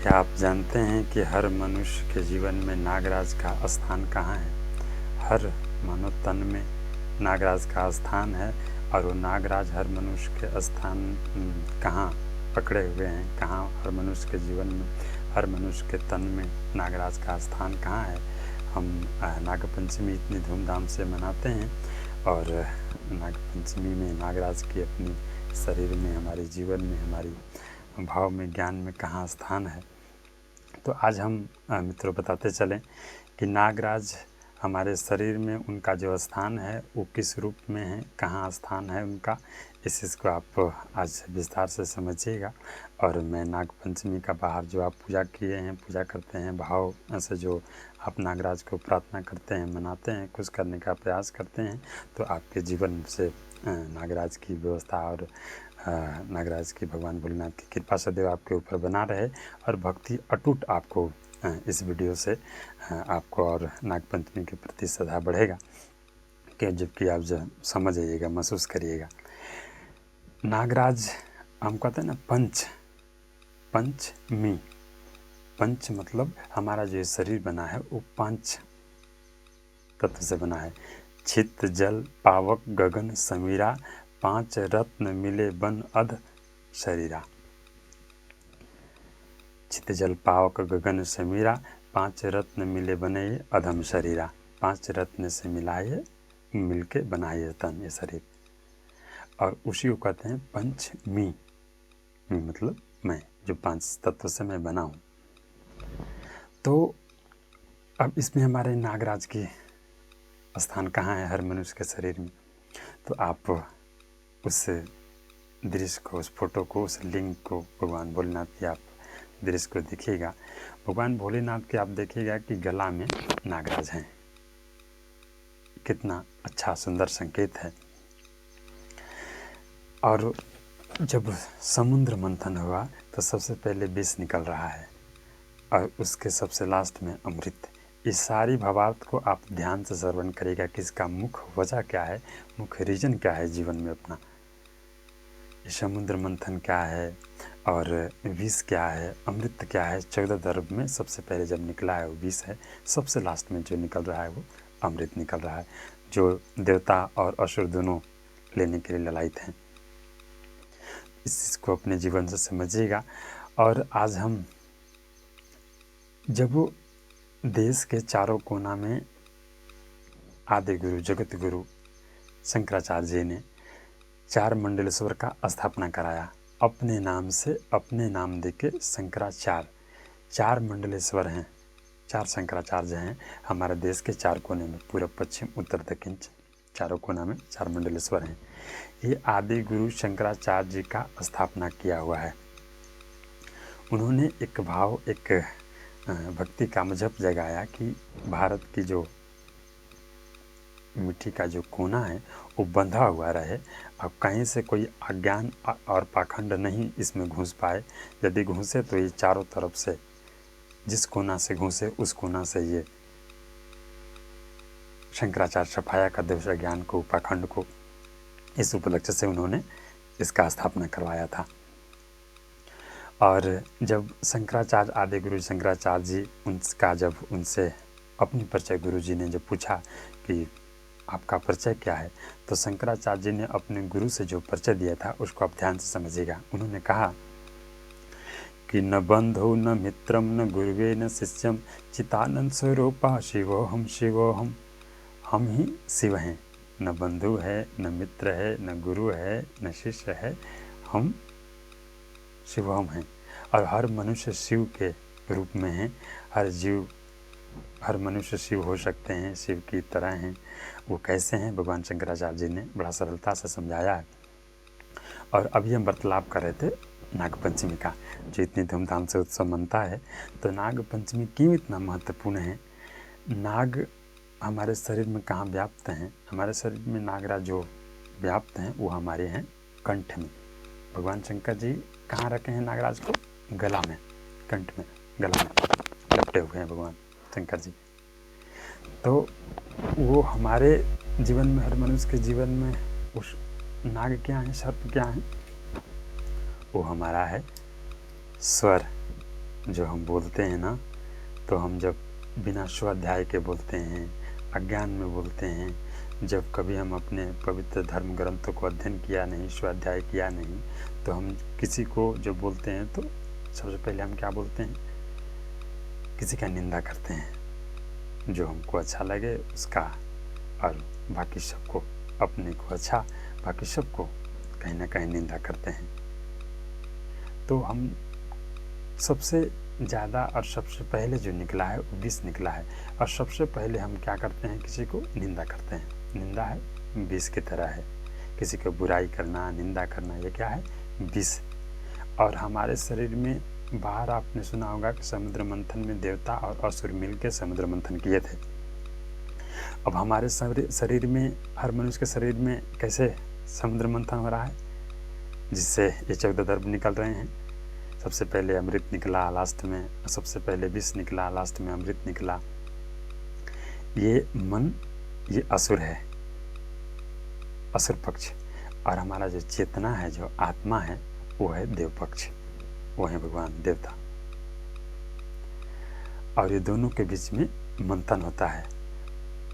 क्या आप जानते हैं कि हर मनुष्य के जीवन में नागराज का स्थान कहाँ है? हर मानव तन में नागराज का स्थान है और वो नागराज हर मनुष्य के स्थान कहाँ पकड़े हुए हैं, कहाँ हर मनुष्य के जीवन में, हर मनुष्य के तन में नागराज का स्थान कहाँ है। हम नागपंचमी इतनी धूमधाम से मनाते हैं और नागपंचमी में नागराज की अपनी शरीर में, हमारे जीवन में, हमारी भाव में, ज्ञान में कहाँ स्थान है। तो आज हम मित्रों बताते चलें कि नागराज हमारे शरीर में उनका जो स्थान है वो किस रूप में है, कहाँ स्थान है उनका, इस चीज़ को आप आज विस्तार से समझिएगा। और मैं नागपंचमी का बाहर जो आप पूजा किए हैं, पूजा करते हैं, भाव से जो आप नागराज को प्रार्थना करते हैं, मनाते हैं, खुश करने का प्रयास करते हैं, तो आपके जीवन से नागराज की व्यवस्था और नागराज की भगवान भोलेनाथ की कृपा सदैव आपके ऊपर बना रहे और भक्ति अटूट आपको इस वीडियो से आपको और नागपंचमी के प्रति श्रद्धा बढ़ेगा कि जबकि आप जो समझ आइएगा, महसूस करिएगा। नागराज हम कहते हैं ना पंचमी। पंच मतलब हमारा जो शरीर बना है वो 5 तत्व से बना है। छित जल पावक गगन समीरा, 5 रत्न मिले बन अध शरीरा। छित जल पावक गगन समीरा, 5 रत्न मिले बने ये अधम शरीरा। 5 रत्न से मिला ये मिलके बना ये तन, ये शरीर। और उसी को कहते हैं पंचमी, मतलब मैं, जो 5 तत्व से मैं बना हूँ। तो अब इसमें हमारे नागराज की स्थान कहाँ है हर मनुष्य के शरीर में, तो आप उस दृश्य को, उस फोटो को, उस लिंग को, भगवान भोलेनाथ की आप दृश्य को देखिएगा। भगवान भोलेनाथ के आप देखिएगा कि गला में नागराज हैं। कितना अच्छा सुंदर संकेत है। और जब समुद्र मंथन हुआ तो सबसे पहले विष निकल रहा है और उसके सबसे लास्ट में अमृत। इस सारी भावार्थ को आप ध्यान से श्रवण करिएगा कि इसका मुख्य वजह क्या है, मुख्य रीजन क्या है जीवन में अपना। समुद्र मंथन क्या है और विष क्या है, अमृत क्या है। 14 दर्भ में सबसे पहले जब निकला है वो विष है, सबसे लास्ट में जो निकल रहा है वो अमृत निकल रहा है, जो देवता और असुर दोनों लेने के लिए ललायित हैं। इस चीज़ को अपने जीवन से समझिएगा। और आज हम जब वो देश के चारों कोना में आदि गुरु जगत गुरु शंकराचार्य जी ने 4 मंडलेश्वर का स्थापना कराया अपने नाम से, अपने नाम देके शंकराचार्य। 4 मंडलेश्वर हैं, 4 शंकराचार्य हैं हमारे देश के 4 कोने में, पूर्व पश्चिम उत्तर दक्षिण चारों कोना में 4 मंडलेश्वर हैं। ये आदि गुरु शंकराचार्य जी का स्थापना किया हुआ है। उन्होंने एक भाव, एक भक्ति का मजहब जगाया कि भारत की जो मिट्टी का जो कोना है वो बंधा हुआ रहे और कहीं से कोई अज्ञान और पाखंड नहीं इसमें घुस पाए। यदि घुसे तो ये चारों तरफ से, जिस कोना से घुसे उस कोना से ये शंकराचार्य सफाया का देश ज्ञान को, पाखंड को। इस उपलक्ष्य से उन्होंने इसका स्थापना करवाया था। और जब शंकराचार्य, आदि गुरु शंकराचार्य जी, उनका जब उनसे अपनी परिचय गुरु जी ने जब पूछा कि आपका परिचय क्या है, तो शंकराचार्य जी ने अपने गुरु से जो परिचय दिया था उसको आप ध्यान से समझिएगा। उन्होंने कहा कि न बंधु न मित्रम न गुरुवे न शिष्यम, चितानंद स्वरूपा शिवोहम शिवोहम। हम ही शिव हैं, न बंधु है, न मित्र है, न गुरु है, न शिष्य है, हम शिवोहम हैं। और हर मनुष्य शिव के रूप में है। हर मनुष्य शिव हो सकते हैं, शिव की तरह हैं। वो कैसे हैं, भगवान शंकराचार्य जी ने बड़ा सरलता से समझाया है। और अभी हम वार्तालाप कर रहे थे नागपंचमी का, जो इतनी धूमधाम से उत्सव मनता है। तो नागपंचमी क्यों इतना महत्वपूर्ण है? नाग हमारे शरीर में कहाँ व्याप्त हैं? हमारे शरीर में नागराज जो व्याप्त हैं वो हमारे हैं कंठ में। भगवान शंकर जी कहाँ रखे हैं नागराज को? गला में, कंठ में, गला में लपटे हुए हैं भगवान शंकर जी। तो वो हमारे जीवन में, हर मनुष्य के जीवन में उस नाग क्या है, सर्प क्या है? वो हमारा है स्वर, जो हम बोलते हैं ना, तो हम जब बिना स्वाध्याय के बोलते हैं, अज्ञान में बोलते हैं, जब कभी हम अपने पवित्र धर्म ग्रंथों को अध्ययन किया नहीं, स्वाध्याय किया नहीं, तो हम किसी को जब बोलते हैं तो सबसे पहले हम क्या बोलते हैं? किसी का निंदा करते हैं, जो हमको अच्छा लगे उसका, और बाकी सबको, अपने को अच्छा, बाकी सबको कहीं ना कहीं निंदा करते हैं। तो हम सबसे ज़्यादा और सबसे पहले जो निकला है वो विष निकला है, और सबसे पहले हम क्या करते हैं? किसी को निंदा करते हैं। निंदा है विष की तरह है। किसी को बुराई करना, निंदा करना, ये क्या है? विष। और हमारे शरीर में, बाहर आपने सुना होगा कि समुद्र मंथन में देवता और असुर मिलकर समुद्र मंथन किए थे। अब हमारे शरीर में, हर मनुष्य के शरीर में कैसे समुद्र मंथन हो रहा है? जिससे ये 14 दर्भ निकल रहे हैं। सबसे पहले अमृत निकला, लास्ट में सबसे पहले विष निकला, लास्ट में अमृत निकला। ये मन, ये असुर है, असुर पक्ष। और हमारा जो चेतना है, जो आत्मा है, वो है देव पक्ष, वो है भगवान देवता। और ये दोनों के बीच में मंथन होता है।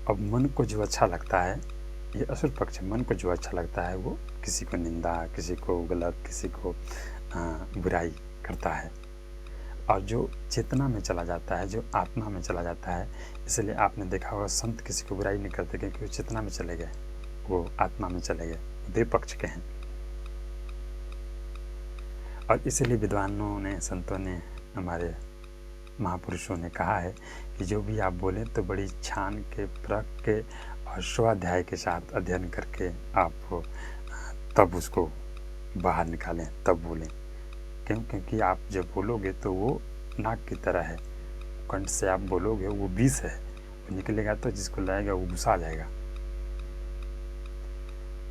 अब मन को जो अच्छा लगता है, ये असुर पक्ष, मन को जो अच्छा लगता है वो किसी को निंदा, किसी को गलत, किसी को बुराई करता है। और जो चेतना में चला जाता है, जो आत्मा में चला जाता है, इसलिए आपने देखा होगा संत किसी को बुराई नहीं करते, क्योंकि वो चेतना में चले गए, वो आत्मा में चले गए, देव पक्ष के हैं। और इसलिए विद्वानों ने, संतों ने, हमारे महापुरुषों ने कहा है कि जो भी आप बोलें तो बड़ी छान के, परख के और स्वाध्याय के साथ अध्ययन करके आप तब उसको बाहर निकालें, तब बोलें। क्यों? क्योंकि आप जब बोलोगे तो वो नाक की तरह है, कंठ से आप बोलोगे, वो विष है, वो निकलेगा तो जिसको लाएगा वो घुसा जाएगा।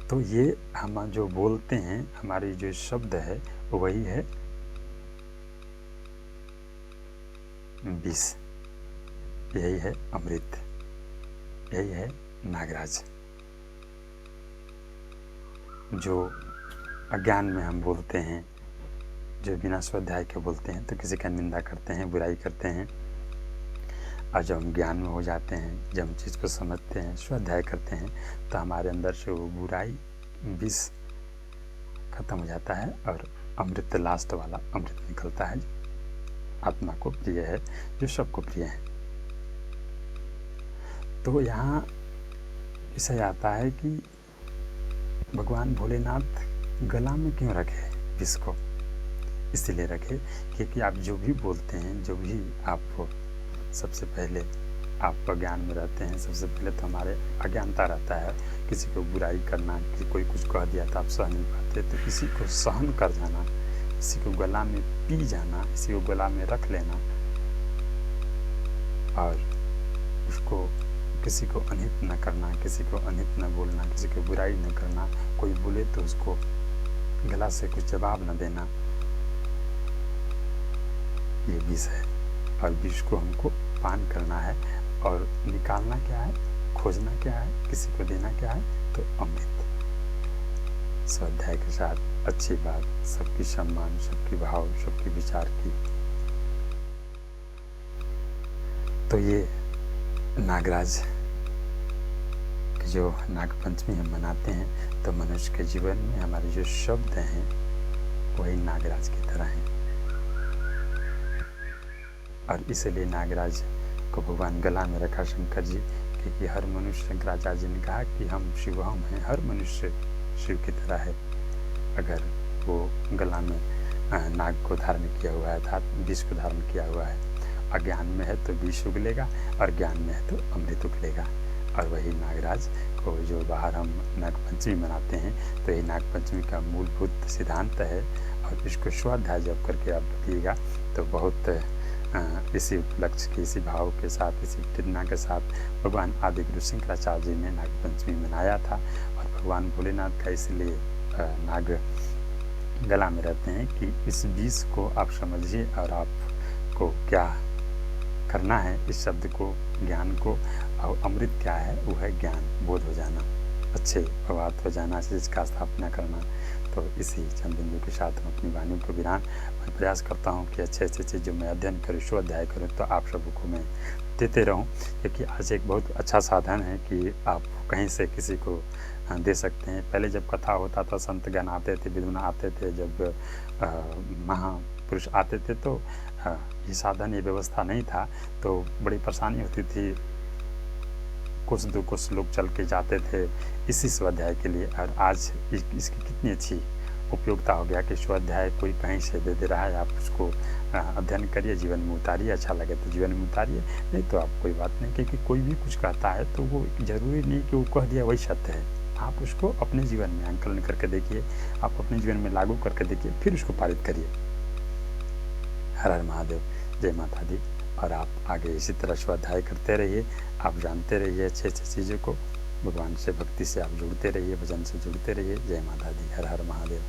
तो ये हम जो बोलते हैं, हमारी जो शब्द है, वही है विष, यही है अमृत, यही है नागराज। जो अज्ञान में हम बोलते हैं, जो बिना स्वाध्याय के बोलते हैं, तो किसी का निंदा करते हैं, बुराई करते हैं। और जब हम ज्ञान में हो जाते हैं, जब हम चीज़ को समझते हैं, स्वाध्याय करते हैं, तो हमारे अंदर से वो बुराई, विष खत्म हो जाता है, और अमृत, लास्ट वाला अमृत निकलता है, आत्मा को प्रिय है, जो सबको प्रिय है। तो यहाँ विषय आता है कि भगवान भोलेनाथ गला में क्यों रखे विष को? इसलिए रखे क्योंकि आप जो भी बोलते हैं, जो भी आप, सबसे पहले आप अज्ञान में रहते हैं। सबसे पहले तो हमारे अज्ञानता रहता है, किसी को बुराई करना, कि कोई कुछ कह दिया तो आप सह नहीं पाते, तो किसी को सहन कर जाना, किसी को गला में पी जाना, किसी को गला में रख लेना, और उसको, किसी को अनहित न करना, किसी को अनहित न बोलना, किसी को बुराई न करना, कोई बोले तो उसको गला से कुछ जवाब न देना, ये विष है। और विष को हमको पान करना है, और निकालना क्या है, खोजना क्या है, किसी को देना क्या है, तो अमृत। स्वाध्याय के साथ अच्छी बात, सबकी सम्मान, सबकी भाव, सबकी विचार की। तो ये नागराज की जो नागपंचमी हम मनाते हैं, तो मनुष्य के जीवन में हमारे जो शब्द हैं वही नागराज की तरह हैं। और इसलिए नागराज को भगवान गला में रखा शंकर जी, क्योंकि हर मनुष्य, शंकराचार्य जी ने कहा कि हम शिवहम हैं, हर मनुष्य शिव की तरह है। अगर वो गला में नाग को धारण किया हुआ है, विष को धारण किया हुआ है, अज्ञान में है तो विष उगलेगा, और ज्ञान में है तो अमृत उगलेगा। और वही नागराज को जो बाहर हम नागपंचमी मनाते हैं, तो ये नागपंचमी का मूलभूत सिद्धांत है। और इसको स्वाध्याय जब करके आप बताइएगा तो बहुत इसी उपलक्ष्य की, इसी भाव के साथ, इसी प्रेरणा के साथ भगवान आदि गुरु शंकराचार्य जी ने नागपंचमी मनाया था। और भगवान भोलेनाथ का इसलिए नाग गला में रहते हैं कि इस विष को आप समझिए, और आपको क्या करना है, इस शब्द को, ज्ञान को। और अमृत क्या है? वो है ज्ञान, बोध हो जाना, अच्छे प्रभात हो जाना, चीज का स्थापना करना। तो तो इसी चंद्रबिंदु के साथ हम अपनी वाणी को विराम। मैं प्रयास करता हूँ कि अच्छे अच्छे चीज़ जो मैं अध्ययन करूँ, स्वाध्याय करूँ, तो आप सबों को मैं देते रहूँ, क्योंकि आज एक बहुत अच्छा साधन है कि आप कहीं से किसी को दे सकते हैं। पहले जब कथा होता था, संतगण आते थे, विद्वान आते थे, जब महापुरुष आते थे, तो ये साधन, ये व्यवस्था नहीं था, तो बड़ी परेशानी होती थी। कुछ दो कुछ लोग चल के जाते थे इसी स्वाध्याय के लिए, और आज इसकी कितनी अच्छी उपयोगिता हो गया कि स्वाध्याय कोई कहीं से दे रहा है, आप उसको अध्ययन करिए, जीवन में उतारिए। अच्छा लगे तो जीवन में उतारिए, नहीं तो आप कोई बात नहीं, क्योंकि कोई भी कुछ कहता है तो वो जरूरी नहीं कि वो कह दिया वही सत्य है। आप उसको अपने जीवन में आंकलन करके देखिए, आप अपने जीवन में लागू करके देखिए, फिर उसको पारित करिए। हर हर महादेव, जय माता दी। और आप आगे इसी तरह स्वाध्याय करते रहिए, आप जानते रहिए अच्छे अच्छे चीज़ों को, भगवान से, भक्ति से आप जुड़ते रहिए, भजन से जुड़ते रहिए। जय माता दी। हर हर महादेव।